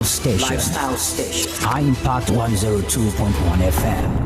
station. Lifestyle station. High Impact 102.1 FM.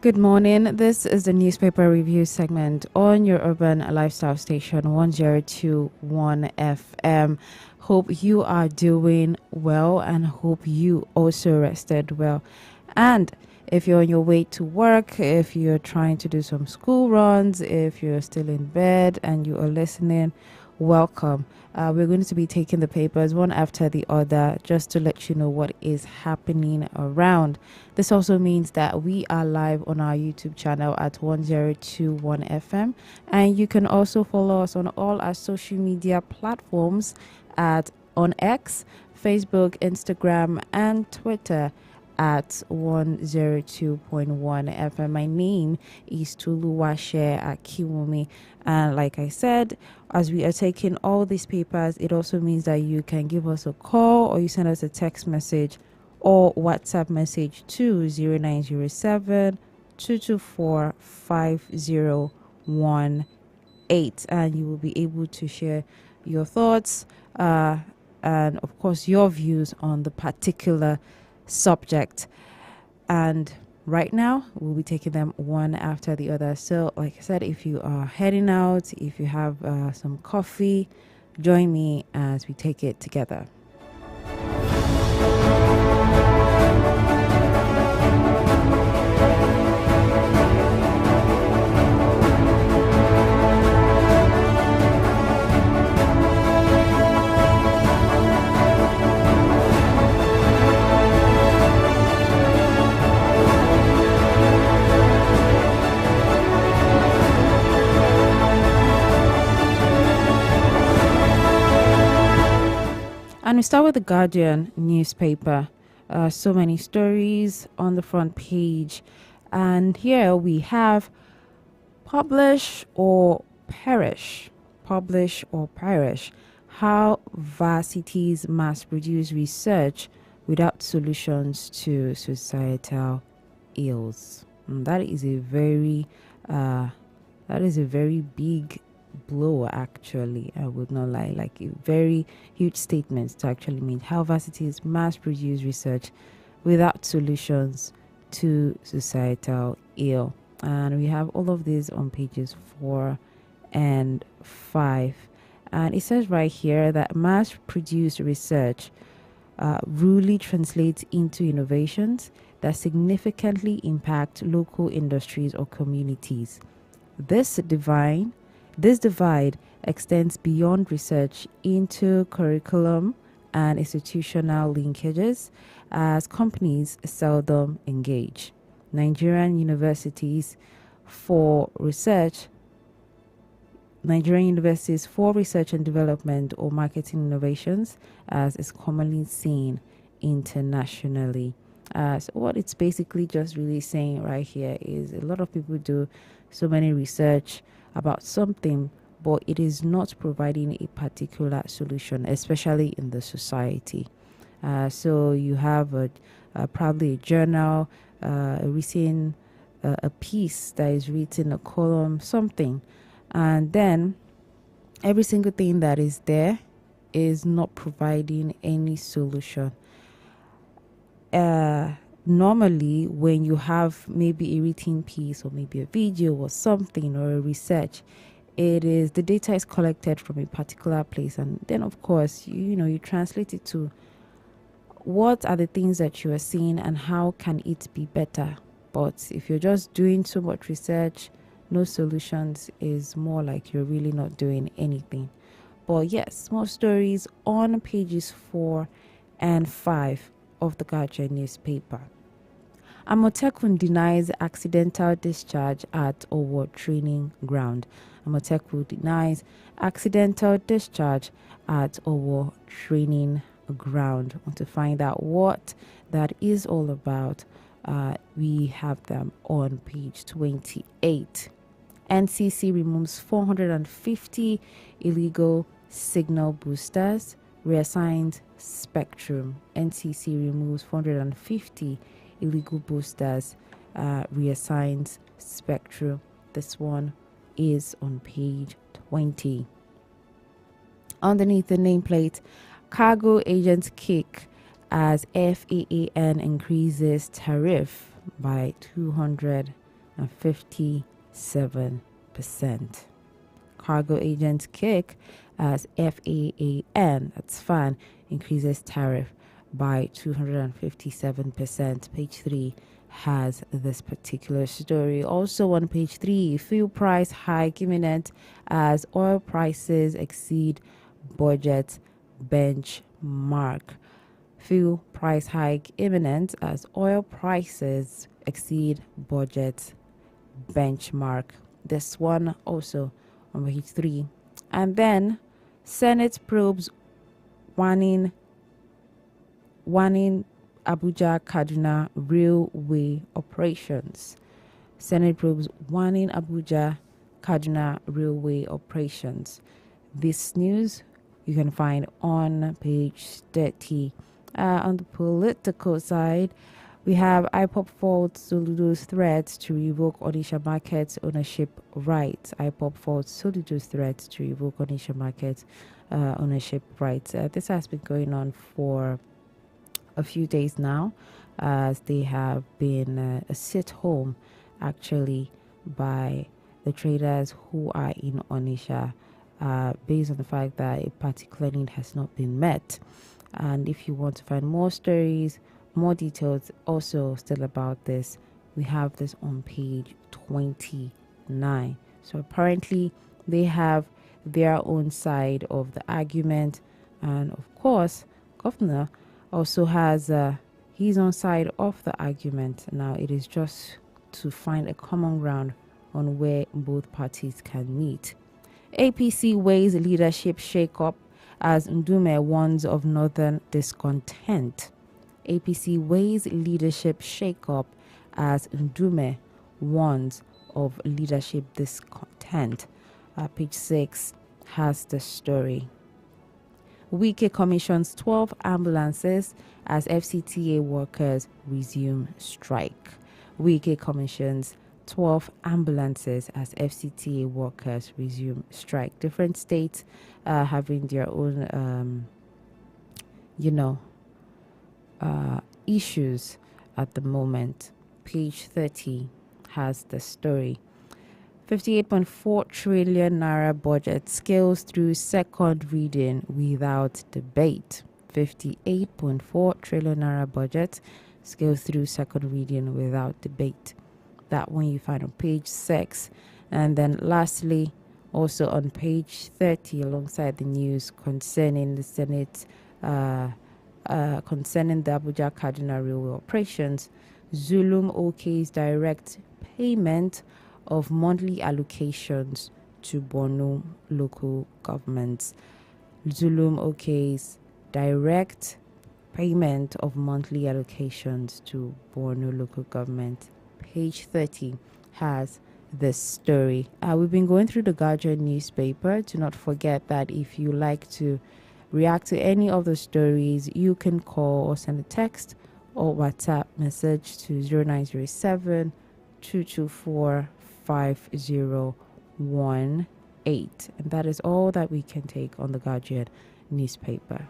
Good morning. This is the newspaper review segment on your urban lifestyle station 1021 FM. Hope you are doing well and hope you also rested well. And if you're on your way to work, if you're trying to do some school runs, if you're still in bed and you are listening, welcome. We're going to be taking the papers one after the other just to let you know what is happening around. This also means that we are live on our YouTube channel at 1021 FM, and you can also follow us on all our social media platforms on X, Facebook, Instagram, and Twitter at 102.1 FM. My name is Tuluwashe Akiwumi, and like I said, as we are taking all these papers, it also means that you can give us a call or you send us a text message or WhatsApp message to 0907 224 5018, and you will be able to share your thoughts and of course your views on the particular subject. And right now we'll be taking them one after the other. So like I said, if you are heading out, if you have some coffee, join me as we take it together. And we start with the Guardian newspaper. So many stories on the front page. And here we have publish or perish. Publish or perish. How varsities mass produce research without solutions to societal ills. And that is a very big blow, actually. I would not lie, like a very huge statement to actually mean how varsities mass produce research without solutions to societal ill. And we have all of these on pages 4 and 5. And it says right here that mass produced research really translates into innovations that significantly impact local industries or communities. This divide extends beyond research into curriculum and institutional linkages, as companies seldom engage. Nigerian universities for research and development or marketing innovations, as is commonly seen internationally. So what it's basically just really saying right here is a lot of people do so many research about something, but it is not providing a particular solution, especially in the society. So you have probably a journal, a piece that is written, a column, something, and then every single thing that is there is not providing any solution. normally when you have maybe a written piece or maybe a video or something or a research, it is the data is collected from a particular place, and then of course you translate it to what are the things that you are seeing and how can it be better. But if you're just doing so much research, no solutions, is more like you're really not doing anything. But yes, more stories on pages 4 and 5 of the Guardian newspaper. Amotekun denies accidental discharge at Owo training ground. Amotekun denies accidental discharge at Owo training ground. I want to find out what that is all about. We have them on page 28. NCC removes 450 illegal signal boosters, reassigns spectrum. NCC removes 450 illegal boosters, reassigns spectrum. This one is on page 20. Underneath the nameplate, cargo agents kick as FAAN increases tariff by 257%. Cargo agents kick as FAAN, that's FAN, increases tariff by 257%. Page 3 has this particular story. Also on page 3, fuel price hike imminent as oil prices exceed budget benchmark. Fuel price hike imminent as oil prices exceed budget benchmark. This one also on page 3. And then Senate probes warning Abuja Kaduna railway operations. Senate probes warning Abuja Kaduna railway operations. This news you can find on page 30. On the political side, we have IPOP faults Soludo's threats to revoke Onisha Market's ownership rights. IPOP faults Soludo's threats to revoke Onisha Market's ownership rights. This has been going on for a few days now, as they have been sit home actually by the traders who are in Onisha, based on the fact that a particular need has not been met. And if you want to find more stories, more details also still about this, we have this on page 29. So apparently they have their own side of the argument, and of course governor also has his own side of the argument. Now it is just to find a common ground on where both parties can meet. APC weighs leadership shake-up as Ndume warns of northern discontent. APC weighs leadership shake-up as Ndume warns of leadership discontent. Page 6 has the story. Wike commissions 12 ambulances as FCTA workers resume strike. Wike commissions 12 ambulances as FCTA workers resume strike. Different states having their own, issues at the moment. Page 30 has the story. 58.4 trillion naira budget scales through second reading without debate. 58.4 trillion naira budget scales through second reading without debate. That one you find on page 6. And then lastly, also on page 30, alongside the news concerning the Senate, concerning the Abuja Kaduna railway operations, Zulum OK's direct payment of monthly allocations to Borno local governments. Zulum OK's direct payment of monthly allocations to Borno local government. Page 30 has this story. We've been going through the Guardian newspaper. Do not forget that if you like to react to any of the stories, you can call or send a text or WhatsApp message to 0907 224 5018. And that is all that we can take on the Guardian newspaper.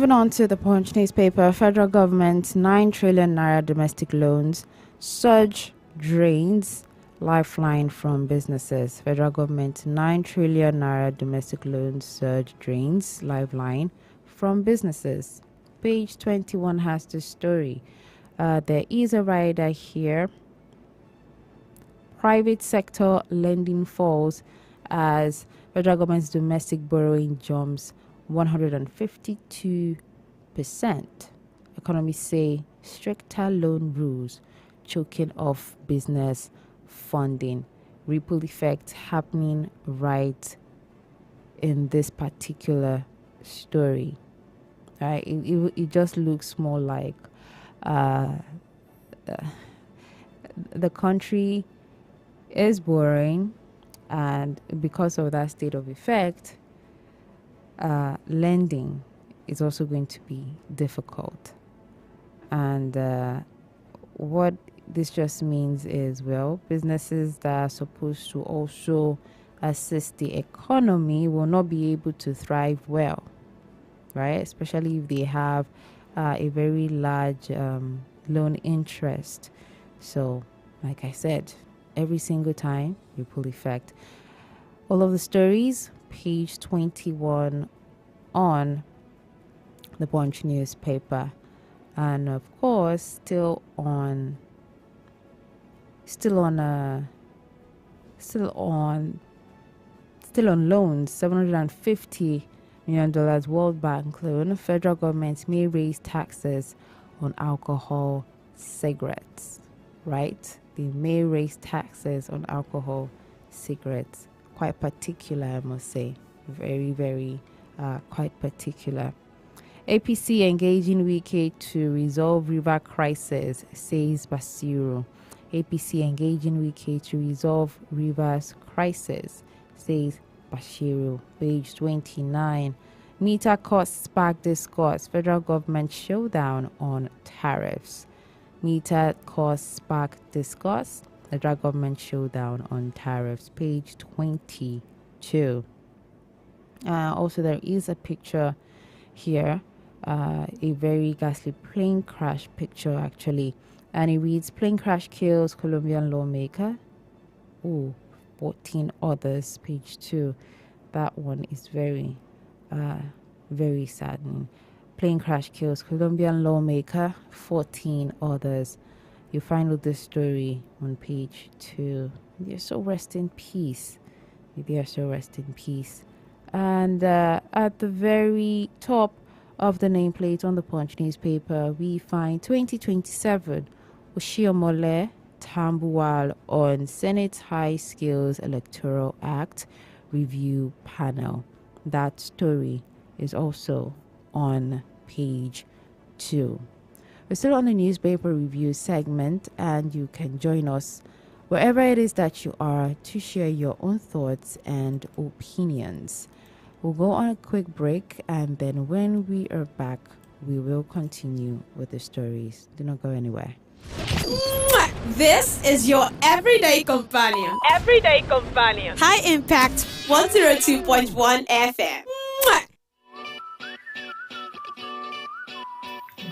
moving on to the Punch newspaper, federal government 9 trillion naira domestic loans surge drains lifeline from businesses. Federal government 9 trillion naira domestic loans surge drains lifeline from businesses. Page 21 has the story. There is a rider here. Private sector lending falls as federal government's domestic borrowing jumps 152%. Economists say stricter loan rules choking off business funding. Ripple effect happening right in this particular story. Right? It just looks more like the country is borrowing, and because of that state of effect, lending is also going to be difficult. And what this just means is, well, businesses that are supposed to also assist the economy will not be able to thrive well, right? Especially if they have a very large loan interest. So, like I said, every single time, ripple effect. All of the stories, page 21 on the Punch newspaper. And of course, still on loans, $750 million World Bank loan. Federal government may raise taxes on alcohol, cigarettes, right? They may raise taxes on alcohol, cigarettes. Quite particular, I must say. Very, very quite particular. APC engaging Wike to resolve river crisis, says Basiru. APC engaging Wike to resolve rivers crisis, says Bashiru. Page 29. Meter costs spark discourse. Federal government showdown on tariffs. Meter costs spark discourse. Federal government showdown on tariffs. Page 22. Also, there is a picture here. A very ghastly plane crash picture, actually. And it reads, plane crash kills Colombian lawmaker. 14 others. Page 2. That one is very, very saddening. Plane crash kills Colombian lawmaker. 14 others. You find out this story on page 2. They so rest in peace. They are so rest in peace. And at the very top of the nameplate on the Punch newspaper, we find 2027 Oshiomhole Tambuwal on Senate High Skills Electoral Act Review Panel. That story is also on page 2. We're still on the newspaper review segment, and you can join us wherever it is that you are to share your own thoughts and opinions. We'll go on a quick break, and then when we are back, we will continue with the stories. Do not go anywhere. This is your everyday companion. Everyday companion. High Impact 102.1 FM.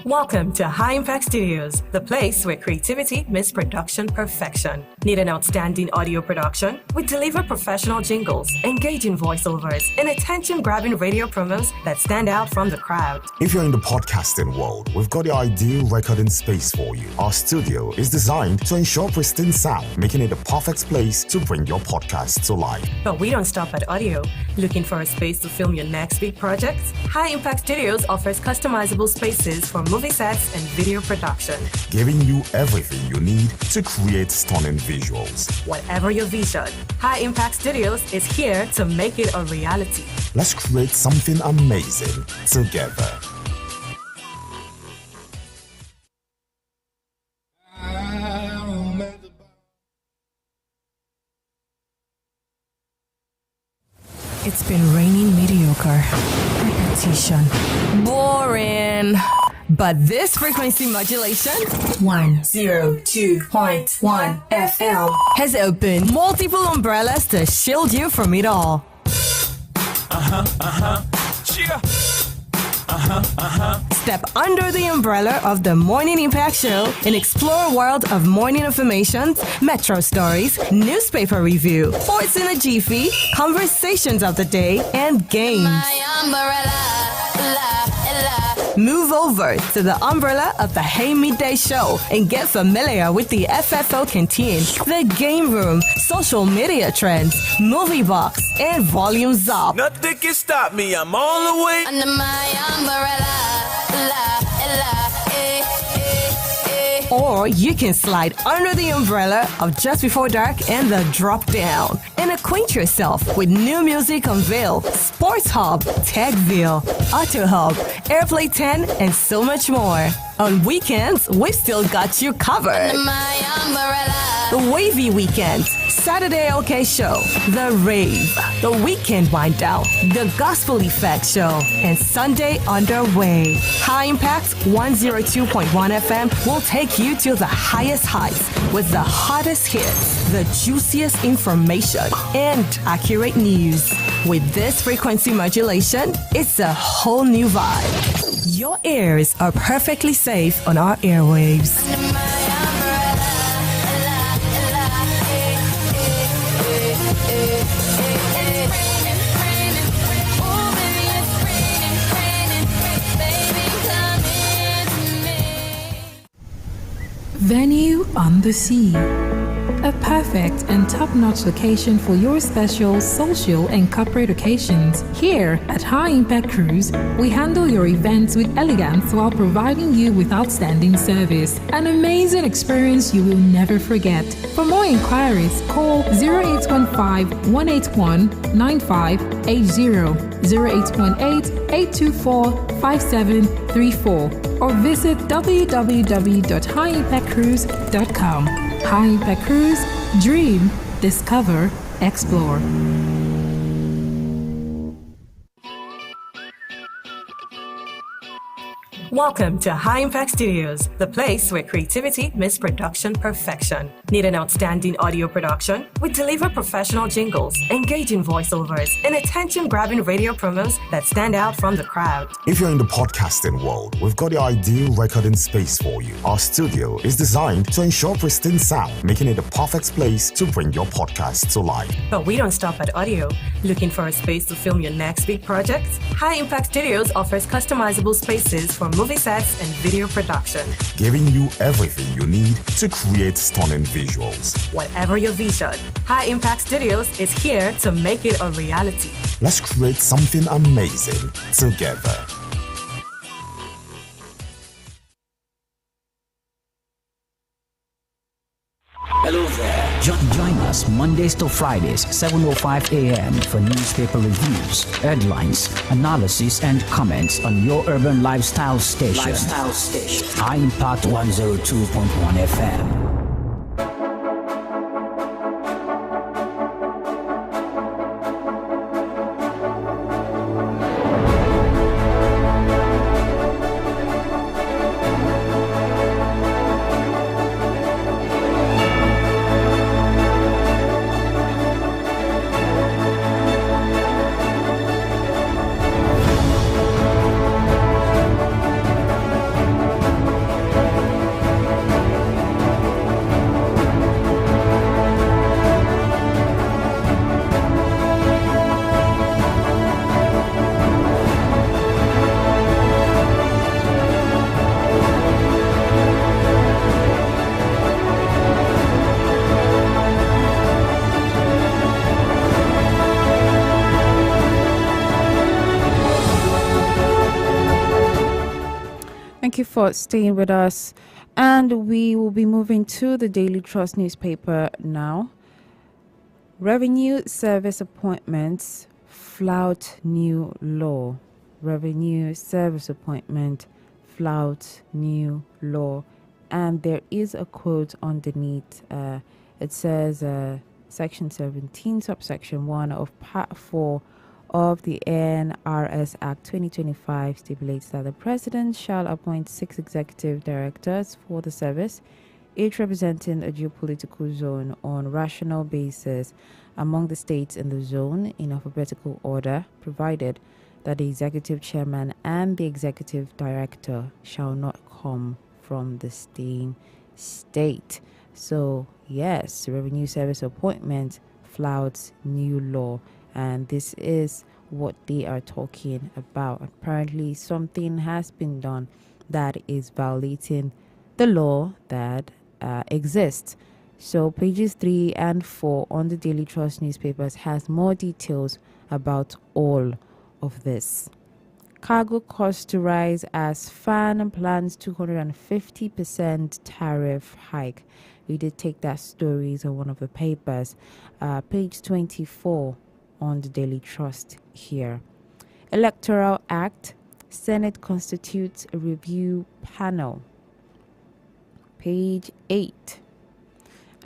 Welcome to High Impact Studios, the place where creativity meets production perfection. Need an outstanding audio production? We deliver professional jingles, engaging voiceovers, and attention-grabbing radio promos that stand out from the crowd. If you're in the podcasting world, we've got the ideal recording space for you. Our studio is designed to ensure pristine sound, making it the perfect place to bring your podcast to life. But we don't stop at audio. Looking for a space to film your next big project? High Impact Studios offers customizable spaces for movie sets and video production, giving you everything you need to create stunning visuals. Whatever your vision, High Impact Studios is here to make it a reality. Let's create something amazing together. It's been raining mediocre. Repetition. Boring. But this frequency modulation, 102.1 FM, has opened multiple umbrellas to shield you from it all. Yeah. Step under the umbrella of the Morning Impact Show and explore a world of morning information, metro stories, newspaper review, sports in a jiffy, conversations of the day, and games. Move over to the umbrella of the Hey Midday Show and get familiar with the FFO Canteen, the Game Room, social media trends, movie box, and Volumes Up. Nothing can stop me. I'm all the way Under my umbrella. Or you can slide under the umbrella of Just Before Dark and the Drop Down and acquaint yourself with new music on Veil, Sports Hub, Techville, Auto Hub, Airplay 10, and so much more. On weekends, we've still got you covered. Under my umbrella. The Wavy Weekend, Saturday OK Show, The Rave, The Weekend Wind Down, The Gospel Effect Show, and Sunday Underway. High Impact 102.1 FM will take you to the highest heights with the hottest hits, the juiciest information, and accurate news. With this frequency modulation, it's a whole new vibe. Your ears are perfectly safe on our airwaves. Under my umbrella. Venue on the Sea. A perfect and top-notch location for your special social and corporate occasions. Here at High Impact Cruise, we handle your events with elegance while providing you with outstanding service. An amazing experience you will never forget. For more inquiries, call 0815-181-9580, 0818-824-5734, or visit www.highimpactcruise.com. High Impact Cruise, dream, discover, explore. Welcome to High Impact Studios, the place where creativity meets production perfection. Need an outstanding audio production? We deliver professional jingles, engaging voiceovers, and attention-grabbing radio promos that stand out from the crowd. If you're in the podcasting world, we've got the ideal recording space for you. Our studio is designed to ensure pristine sound, making it the perfect place to bring your podcast to life. But we don't stop at audio. Looking for a space to film your next big project? High Impact Studios offers customizable spaces for movie sets and video production. Giving you everything you need to create stunning visuals. Whatever your vision, High Impact Studios is here to make it a reality. Let's create something amazing together. Hello there. Join us Mondays to Fridays, 7:05 a.m. for newspaper reviews, headlines, analysis, and comments on your urban lifestyle station. High Impact 102.1 FM. Thank you for staying with us. And we will be moving to the Daily Trust newspaper now. Revenue Service Appointments flout new law. Revenue Service Appointment flout new law. And there is a quote underneath. It says Section 17, subsection 1 of Part 4 of the NRS Act 2025 stipulates that the President shall appoint 6 executive directors for the service, each representing a geopolitical zone on rational basis among the states in the zone in alphabetical order, provided that the executive chairman and the executive director shall not come from the same state. So, yes, Revenue Service appointment flouts new law, and this is what they are talking about. Apparently, something has been done that is violating the law that exists. So, pages 3 and 4 on the Daily Trust newspapers has more details about all of this. Cargo costs to rise as FAN plans 250% tariff hike. We did take that story on one of the papers. Page 24 on the Daily Trust here. Electoral Act, Senate constitutes a review panel. Page 8.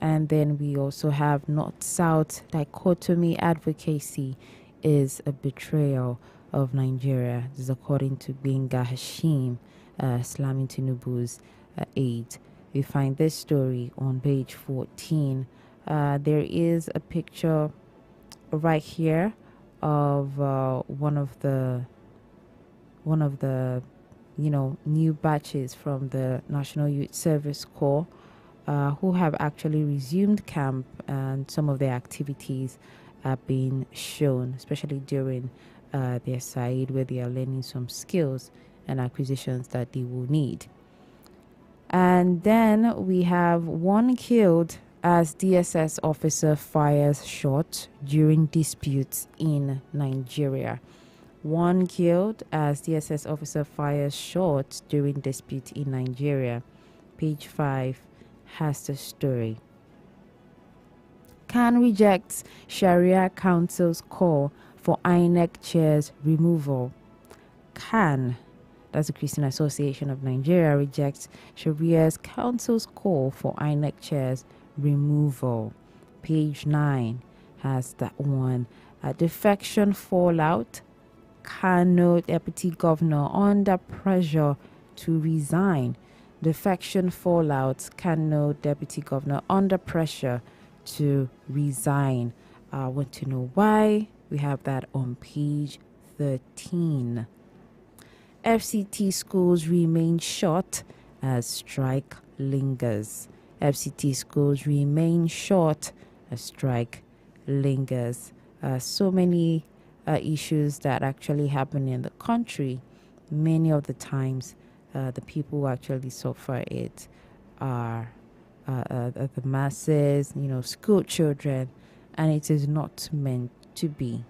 And then we also have North-South dichotomy advocacy is a betrayal of Nigeria. This is according to Benga Hashim, slamming Tinubu's aide. We find this story on page 14. There is a picture right here of one of the new batches from the National Youth Service Corps who have actually resumed camp, and some of their activities are being shown, especially during their side, where they are learning some skills and acquisitions that they will need. And then we have one killed as DSS officer fires shot during disputes in Nigeria. One killed as DSS officer fires shot during dispute in Nigeria. Page 5 has the story. CAN rejects Sharia Council's call for INEC chair's removal. CAN, that's the Christian Association of Nigeria, rejects Sharia's Council's call for INEC chair's removal. Page 9 has that one. Defection fallout. Kano deputy governor under pressure to resign. Defection fallout. Kano deputy governor under pressure to resign. I want to know why. We have that on page 13. FCT schools remain short as strike lingers. FCT schools remain short as strike lingers. So many issues that actually happen in the country. Many of the times, the people who actually suffer it are the masses, school children, and it is not meant to be.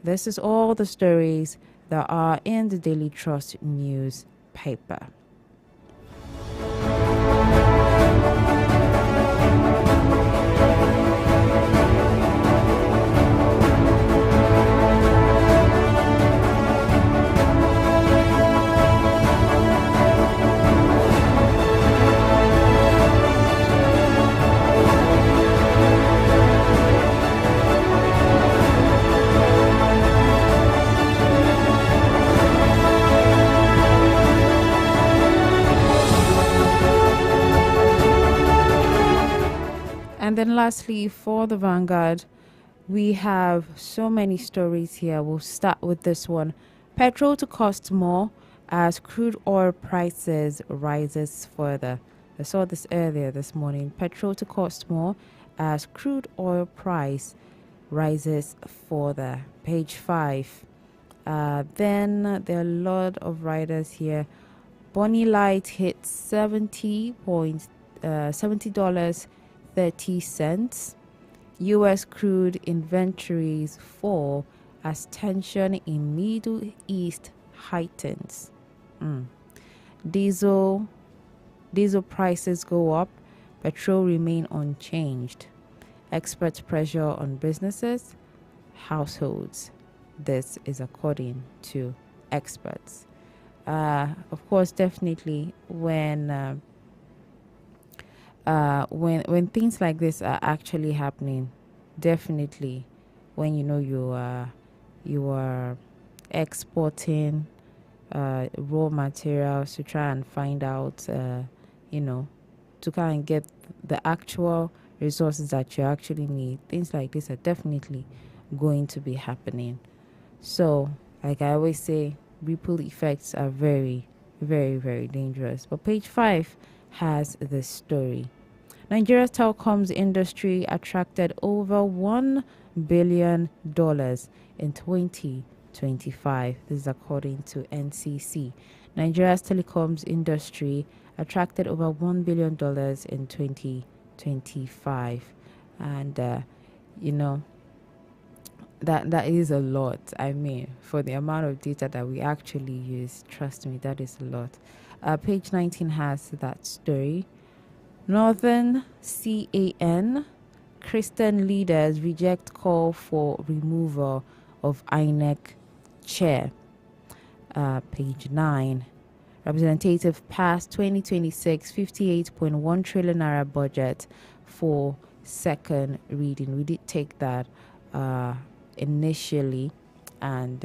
This is all the stories that are in the Daily Trust newspaper. And then lastly, for the Vanguard, we have so many stories here. We'll start with this one. Petrol to cost more as crude oil prices rises further. I saw this earlier this morning. Petrol to cost more as crude oil price rises further. Page 5. Then there are a lot of riders here. Bonnie Light hit $70.30. U.S. crude inventories fall as tension in Middle East heightens. Diesel prices go up. Petrol remain unchanged. Experts pressure on businesses, households. This is according to experts. Of course, definitely when things like this are actually happening, definitely when you are exporting raw materials to try and find out to kind of get the actual resources that you actually need, things like this are definitely going to be happening. So Like I always say, ripple effects are very, very, very dangerous. But page 5 has the story. Nigeria's telecoms industry attracted over $1 billion in 2025. This is according to NCC. Nigeria's telecoms industry attracted over $1 billion in 2025. And, that is a lot. I mean, for the amount of data that we actually use, trust me, that is a lot. Page 19 has that story. Northern CAN, Christian leaders reject call for removal of INEC chair. Page 9. Representative passed 2026 58.1 trillion naira budget for second reading. We did take that initially, and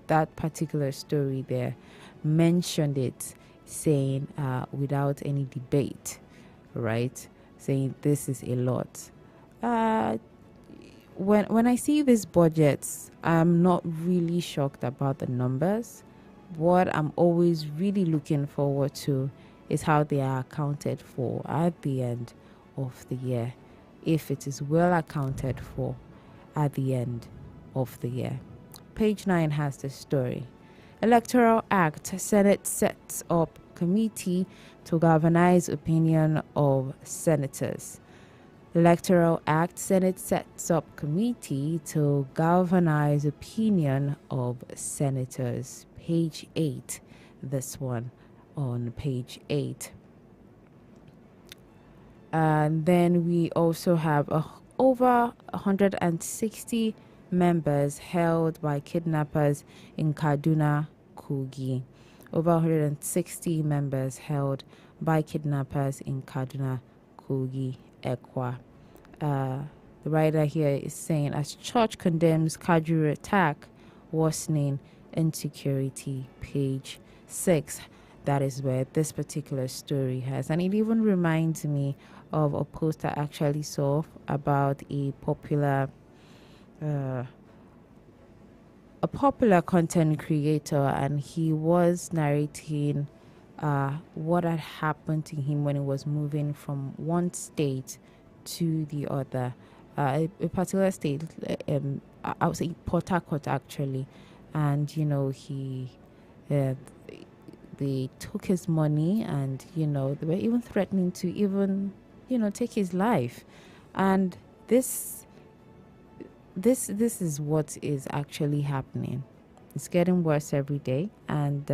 that particular story there mentioned it, saying without any debate, right? Saying this is a lot. When I see these budgets, I'm not really shocked about the numbers. What I'm always really looking forward to is how they are accounted for at the end of the year, if it is well accounted for at the end of the year. Page 9 has the story. Electoral Act, Senate sets up committee to galvanize opinion of senators. Electoral Act, Senate sets up committee to galvanize opinion of senators. Page 8, this one on page 8. And then we also have over 160 members held by kidnappers in Kaduna, Kogi. Over 160 members held by kidnappers in Kaduna, Kogi, Ekwa. The writer here is saying, as church condemns Kajuru attack, worsening insecurity. Page 6. That is where this particular story has. And it even reminds me of a post I actually saw about a popular content creator, and he was narrating what had happened to him when he was moving from one state to the other. A particular state, I would say Port Harcourt actually, and they took his money, and they were even threatening to even take his life. And this is what is actually happening. It's getting worse every day, and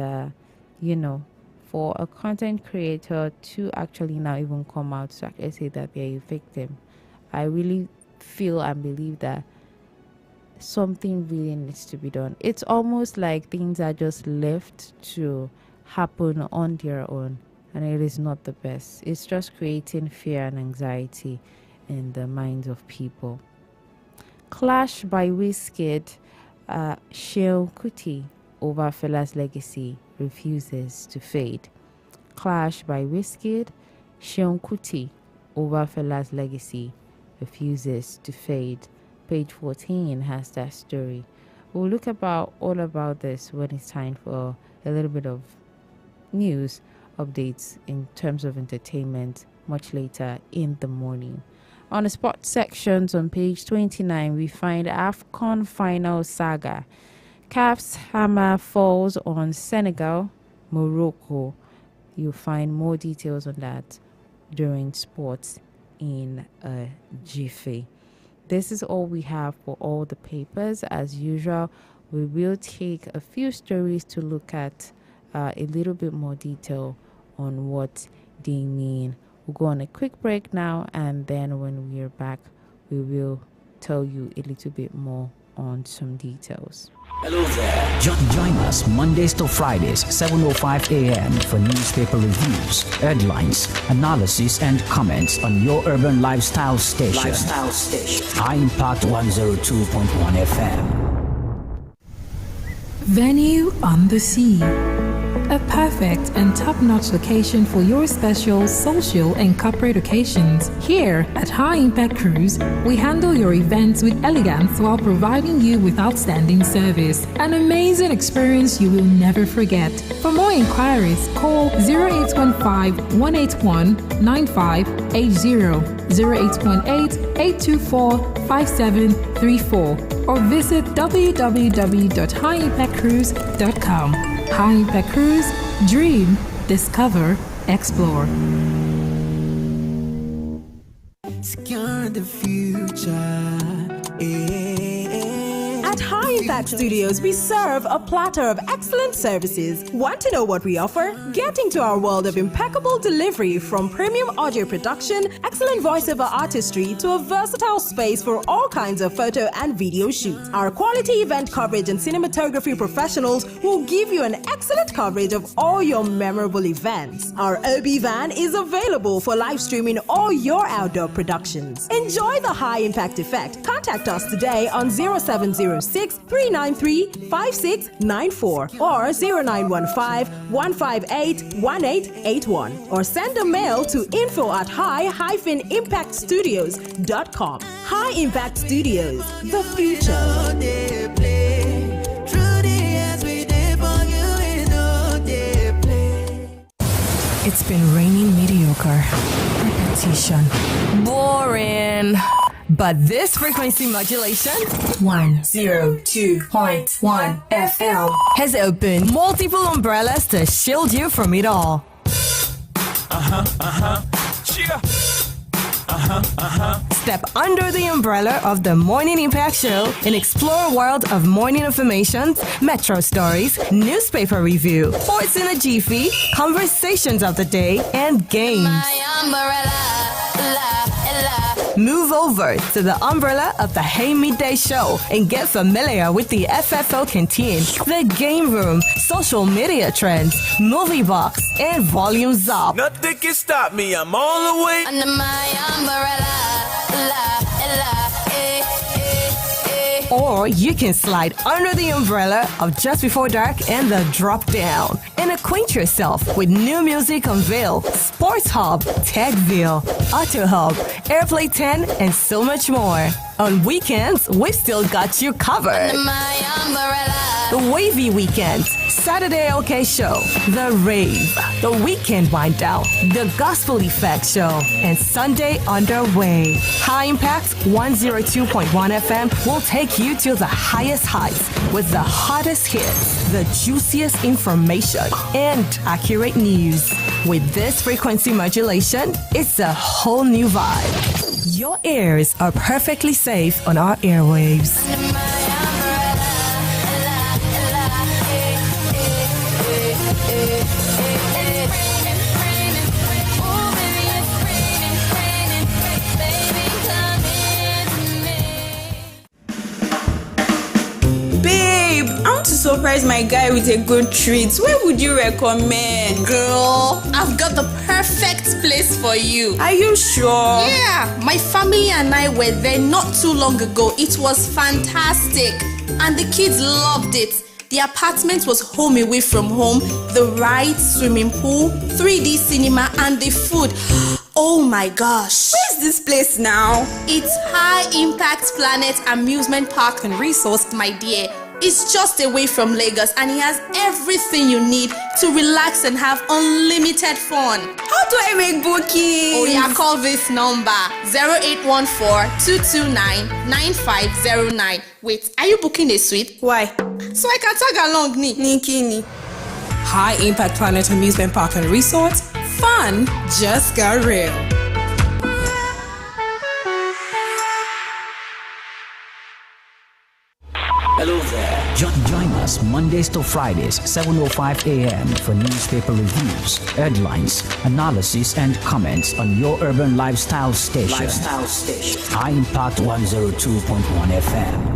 for a content creator to actually now even come out to actually say that they're a victim, I really feel and believe that something really needs to be done. It's almost like things are just left to happen on their own, and it is not the best. It's just creating fear and anxiety in the minds of people. Clash by Wizkid, Seun Kuti over Fela's legacy refuses to fade. Clash by Wizkid, Seun Kuti over Fela's legacy refuses to fade. Page 14 has that story. We'll look all about this when it's time for a little bit of news updates in terms of entertainment much later in the morning. On the sports sections on page 29, we find AFCON final saga. CAF's hammer falls on Senegal, Morocco. You'll find more details on that during sports in a jiffy. This is all we have for all the papers. As usual, we will take a few stories to look at a little bit more detail on what they mean. We'll go on a quick break now, and then when we're back, we will tell you a little bit more on some details. Hello there. Join us Mondays to Fridays, 7:05 a.m. for newspaper reviews, headlines, analysis, and comments on your urban lifestyle station. High Impact 102.1 FM. Venue on the Sea, a a perfect and top-notch location for your special, social, and corporate occasions. Here at High Impact Cruise, we handle your events with elegance while providing you with outstanding service. An amazing experience you will never forget. For more inquiries, call 0815-181-9580, 0818-824-5734, or visit www.highimpactcruise.com. High Impact Cruise, dream, discover, explore. Secure the future. At High Impact Studios, we serve a platter of excellent services. Want to know what we offer? Get into our world of impeccable delivery, from premium audio production, excellent voiceover artistry, to a versatile space for all kinds of photo and video shoots. Our quality event coverage and cinematography professionals will give you an excellent coverage of all your memorable events. Our OB van is available for live streaming all your outdoor productions. Enjoy the High Impact effect. Contact us today on 0706-393-5694 or 0915-158-1881, or send a mail to info@high-impactstudios.com. High Impact Studios, the future. It's been raining mediocre. Repetition. Boring. But this frequency modulation, 102.1 FM, has opened multiple umbrellas to shield you from it all. Cheer. Step under the umbrella of the Morning Impact Show and explore a world of morning information, metro stories, newspaper review, sports in a jiffy, conversations of the day, and games. Move over to the umbrella of the Hey Midday Show and get familiar with the FFO Canteen, the Game Room, social media trends, movie box, and volumes up. Nothing can stop me. I'm all the way under my umbrella. Or you can slide under the umbrella of Just Before Dark and the Drop Down and acquaint yourself with new music on Veil, Sports Hub, Techville, Auto Hub, Airplay 10, and so much more. On weekends, we've still got you covered. Under my umbrella. The Wavy Weekends, Saturday OK Show, The Rave, The Weekend Wind Down, The Gospel Effect Show, and Sunday Underway. High Impact 102.1 FM will take you to the highest heights with the hottest hits, the juiciest information, and accurate news. With this frequency modulation, it's a whole new vibe. Your ears are perfectly safe on our airwaves. Babe, I want to surprise my guy with a good treat. Where would you recommend? Girl, I've got the perfect place for you. Are you sure? Yeah, my family and I were there not too long ago. It was fantastic, and the kids loved it. The apartment was home away from home, the rides, swimming pool, 3D cinema, and the food. Oh my gosh. Where's this place now? It's High Impact Planet Amusement Park and Resort, my dear. It's just away from Lagos, and it has everything you need to relax and have unlimited fun. How do I make bookings? Oh yeah, call this number 0814-229-9509. Wait, are you booking a suite? Why? So I can tag along, Nikini. High Impact Planet Amusement Park and Resort. Fun just got real. Hello there. Join us Mondays to Fridays, 7:05 a.m. for newspaper reviews, headlines, analysis, and comments on your urban lifestyle station. High Impact 102.1 FM.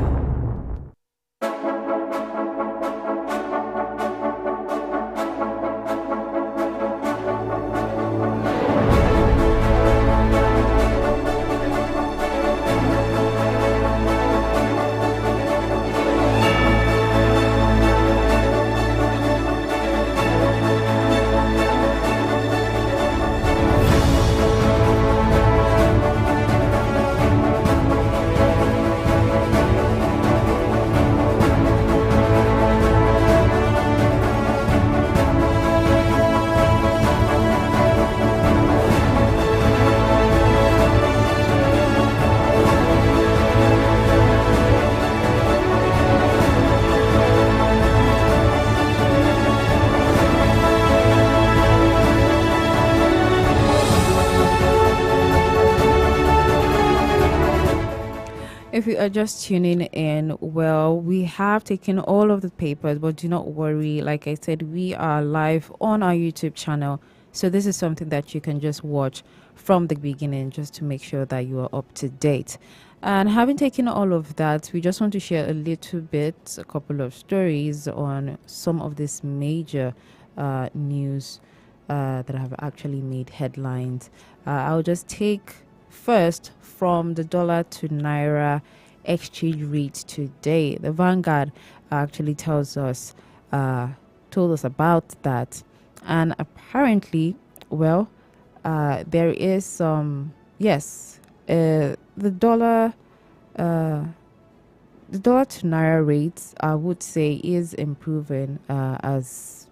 If you are just tuning in, well, we have taken all of the papers, but do not worry. Like I said, we are live on our YouTube channel. So this is something that you can just watch from the beginning just to make sure that you are up to date. And having taken all of that, we just want to share a little bit, a couple of stories on some of this major news that have actually made headlines. I'll just take first from the dollar to naira exchange rate today. The Vanguard actually told us about that, and apparently, well, there is some the dollar to naira rates, I would say, is improving as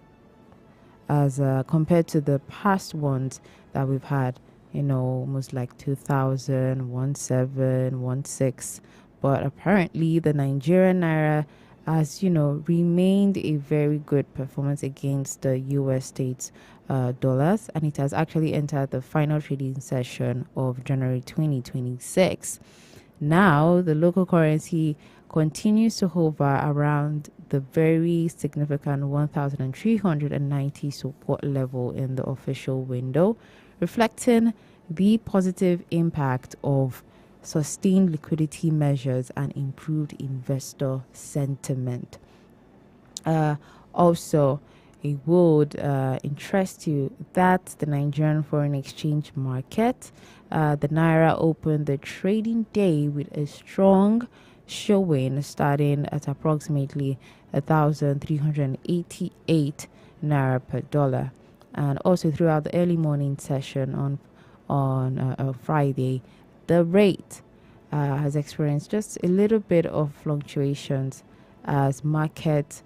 compared to the past ones that we've had. Almost like 2000, 17, 16. But apparently the Nigerian naira has, remained a very good performance against the US states dollars, and it has actually entered the final trading session of January 2026. Now, the local currency continues to hover around the very significant 1,390 support level in the official window, reflecting the positive impact of sustained liquidity measures and improved investor sentiment. Also, it would interest you that the Nigerian foreign exchange market, the Naira opened the trading day with a strong showing starting at approximately 1,388 Naira per dollar. And also throughout the early morning session on Friday, the rate has experienced just a little bit of fluctuations as market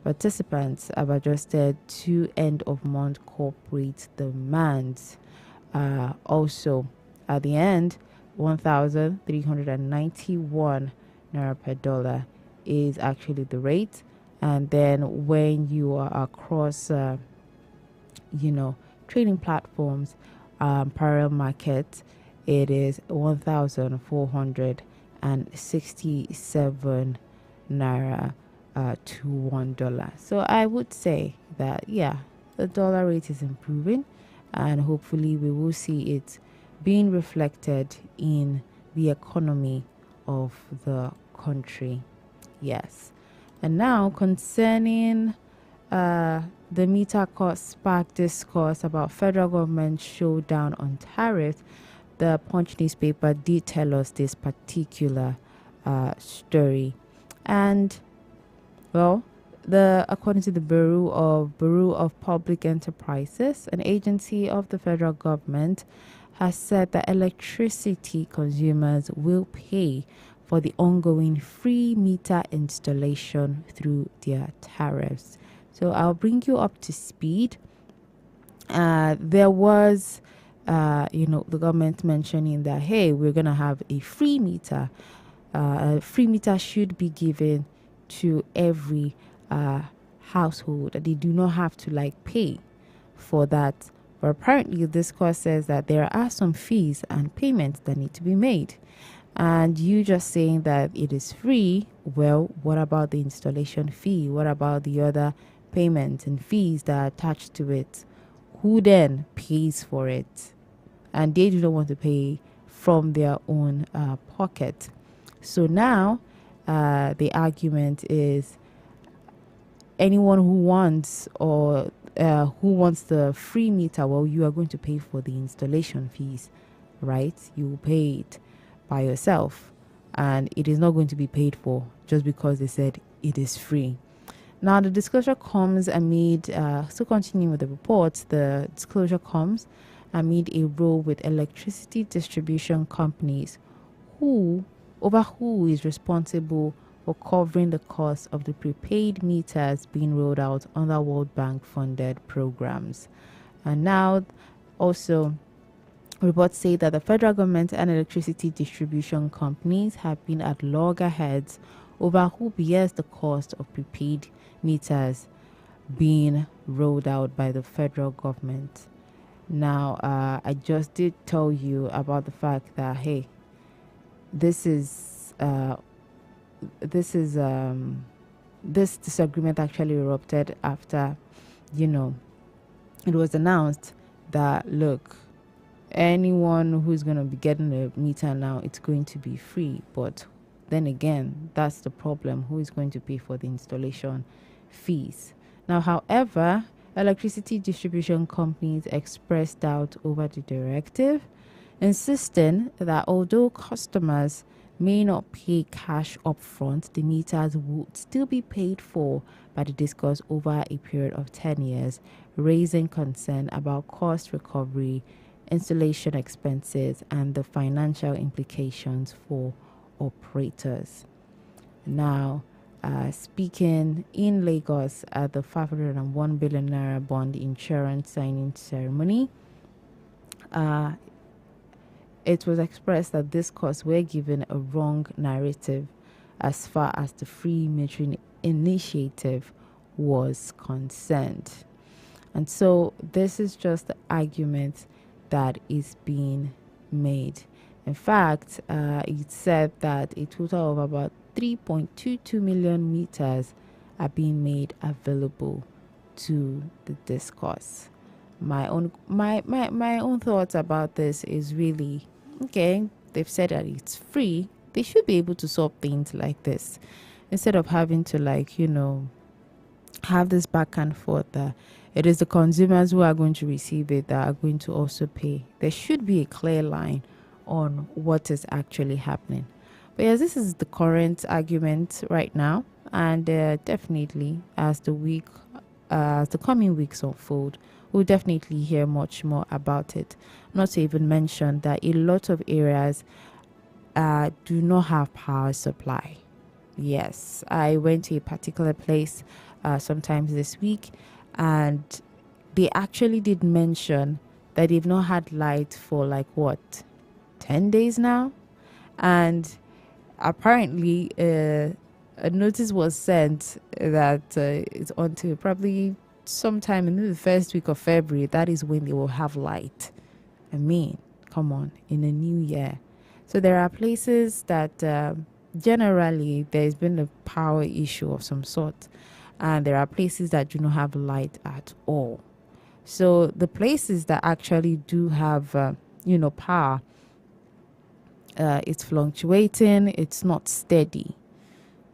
participants have adjusted to end of month corporate demands. Also, at the end, 1,391 Naira per dollar is actually the rate. And then when you are across, trading platforms, parallel market, it is 1,467 Naira to $1. So I would say that, the dollar rate is improving, and hopefully we will see it being reflected in the economy of the country. Yes. And now concerning the meter cost spark discourse about federal government showdown on tariffs, the Punch newspaper did tell us this particular story. And, well, according to the Bureau of Public Enterprises, an agency of the federal government, has said that electricity consumers will pay for the ongoing free meter installation through their tariffs. So I'll bring you up to speed. There was, the government mentioning that, hey, we're going to have a free meter. A free meter should be given to every household. They do not have to pay for that. But apparently this course says that there are some fees and payments that need to be made. And you just saying that it is free, well, what about the installation fee? What about the other payments and fees that are attached to it? Who then pays for it? And they do not want to pay from their own pocket. So now the argument is anyone who wants the free meter, well, you are going to pay for the installation fees, right? You will pay it by yourself, and it is not going to be paid for just because they said it is free. Now, the disclosure comes amid, continuing with the reports, the disclosure comes amid a row with electricity distribution companies who is responsible for covering the cost of the prepaid meters being rolled out under World Bank funded programs. And now also reports say that the federal government and electricity distribution companies have been at loggerheads over who bears the cost of prepaid meters being rolled out by the federal government. Now, I just did tell you about the fact that, hey, this is this is this disagreement actually erupted after, it was announced that, look, anyone who's going to be getting a meter now, it's going to be free. But then again, that's the problem. Who is going to pay for the installation fees? Now, however, electricity distribution companies expressed doubt over the directive, insisting that although customers may not pay cash upfront, the meters would still be paid for by the discos over a period of 10 years, raising concern about cost recovery, installation expenses, and the financial implications for operators. Now, speaking in Lagos at the 501 billion naira bond insurance signing ceremony, it was expressed that these costs were given a wrong narrative as far as the free metering initiative was concerned. And so this is just the argument that is being made. In fact, it said that a total of about 3.22 million meters are being made available to the discourse. My own thoughts about this is really, okay, they've said that it's free. They should be able to solve things like this instead of having to have this back and forth that it is the consumers who are going to receive it that are going to also pay. There should be a clear line on what is actually happening. But yes, this is the current argument right now, and definitely as the coming weeks unfold, we'll definitely hear much more about it. Not to even mention that a lot of areas do not have power supply. Yes, I went to a particular place sometimes this week, and they actually did mention that they've not had light for 10 days now. And apparently a notice was sent that it's until probably sometime in the first week of February, that is when they will have light. I mean, come on, in a new year. So there are places that generally there's been a power issue of some sort, and there are places that do not have light at all. So the places that actually do have power, it's fluctuating, it's not steady.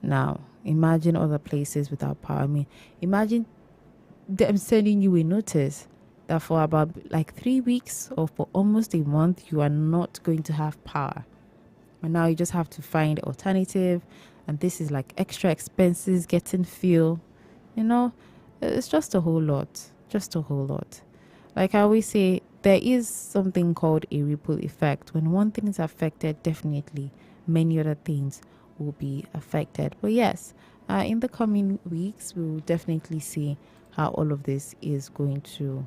Now imagine other places without power. I mean, imagine them sending you a notice that for about 3 weeks or for almost a month you are not going to have power, and now you just have to find alternative, and this is extra expenses, getting fuel. It's just a whole lot. Like I always say, there is something called a ripple effect. When one thing is affected, definitely many other things will be affected. But yes, in the coming weeks, we will definitely see how all of this is going to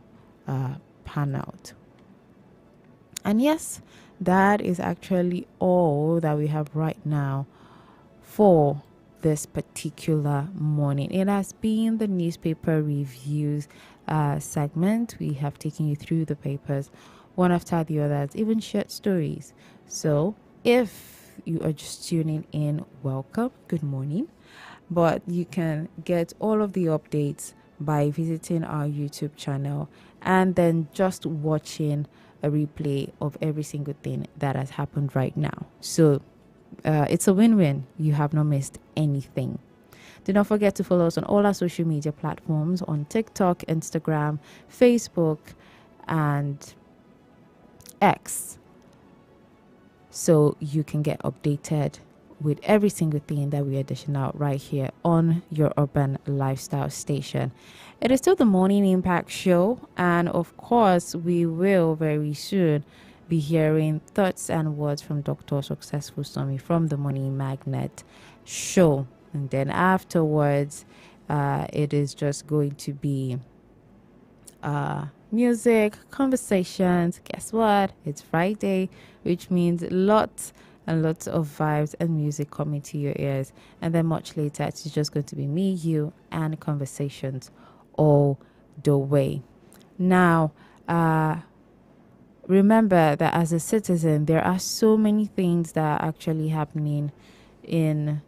pan out. And yes, that is actually all that we have right now for this particular morning. It has been the newspaper reviews segment. We have taken you through the papers one after the other, even short stories. So if you are just tuning in, welcome, good morning. But you can get all of the updates by visiting our YouTube channel and then just watching a replay of every single thing that has happened right now. So it's a win-win. You have not missed anything. Do not forget to follow us on all our social media platforms on TikTok, Instagram, Facebook, and X, so you can get updated with every single thing that we are dishing out right here on your urban lifestyle station. It is still the Morning Impact Show, and of course we will very soon be hearing thoughts and words from Dr. Successful Somi from the Money Magnet Show. And then afterwards, it is just going to be music, conversations. Guess what? It's Friday, which means lots and lots of vibes and music coming to your ears. And then much later, it's just going to be me, you, and conversations all the way. Now, remember that as a citizen, there are so many things that are actually happening in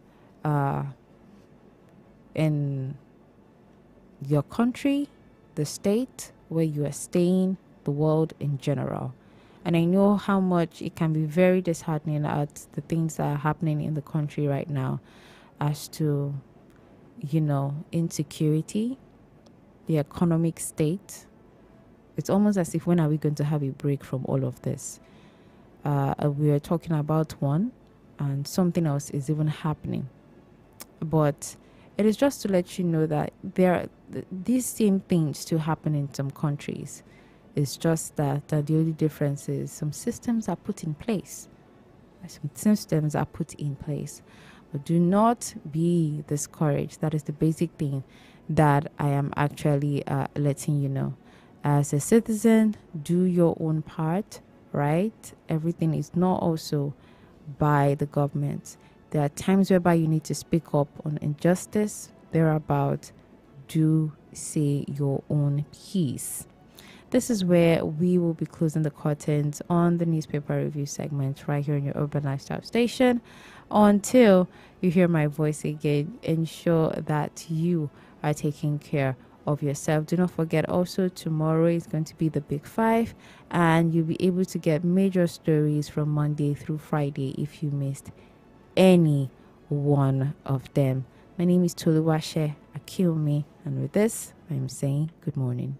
your country, the state where you are staying, the world in general. And I know how much it can be very disheartening at the things that are happening in the country right now as to, insecurity, the economic state. It's almost as if, when are we going to have a break from all of this? We are talking about one, and something else is even happening. But it is just to let you know that these same things still happen in some countries. It's just that the only difference is some systems are put in place. But do not be discouraged. That is the basic thing that I am actually letting you know. As a citizen, do your own part, right? Everything is not also by the government. There are times whereby you need to speak up on injustice. Thereabout, do say your own piece. This is where we will be closing the curtains on the newspaper review segment right here on your Urban Lifestyle station. Until you hear my voice again, ensure that you are taking care of yourself. Do not forget also, tomorrow is going to be the Big 5, and you'll be able to get major stories from Monday through Friday if you missed any one of them. My name is Toluwashe Akilme, and with this, I'm saying good morning.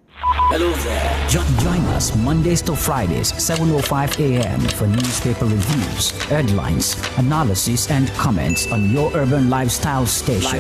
Hello there. Join us Mondays to Fridays, 7:05 a.m. for newspaper reviews, headlines, analysis, and comments on your urban lifestyle station.